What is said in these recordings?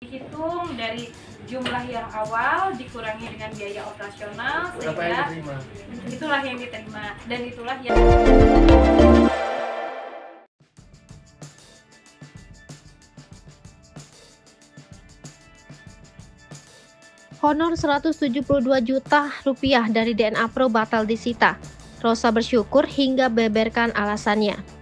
Dihitung dari jumlah yang awal dikurangi dengan biaya operasional sehingga itulah yang diterima dan itulah yang Honor Rp172 juta dari DNA Pro batal disita. Rosa bersyukur hingga beberkan alasannya.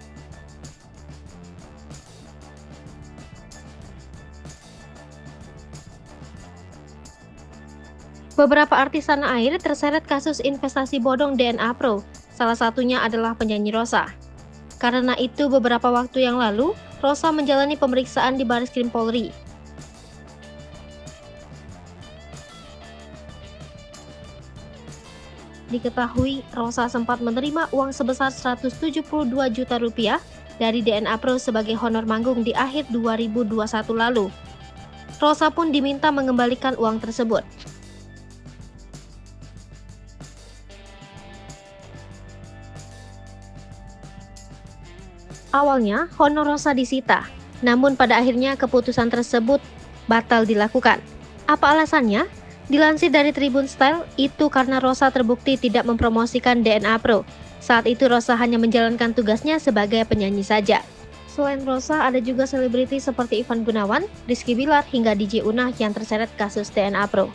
Beberapa artis tanah air terseret kasus investasi bodong DNA Pro, salah satunya adalah penyanyi Rosa. Karena itu beberapa waktu yang lalu, Rosa menjalani pemeriksaan di Bareskrim Polri. Diketahui Rosa sempat menerima uang sebesar Rp172 juta dari DNA Pro sebagai honor manggung di akhir 2021 lalu. Rosa pun diminta mengembalikan uang tersebut. Awalnya, honor Rosa disita, namun pada akhirnya keputusan tersebut batal dilakukan. Apa alasannya? Dilansir dari Tribun Style, itu karena Rosa terbukti tidak mempromosikan DNA Pro. Saat itu Rosa hanya menjalankan tugasnya sebagai penyanyi saja. Selain Rosa, ada juga selebriti seperti Ivan Gunawan, Rizky Bilar, hingga DJ Unah yang terseret kasus DNA Pro.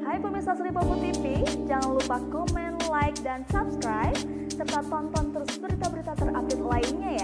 Hai pemirsa Sri Popo TV, jangan lupa komen, like, dan subscribe, serta tonton terus berita-berita terupdate lainnya ya.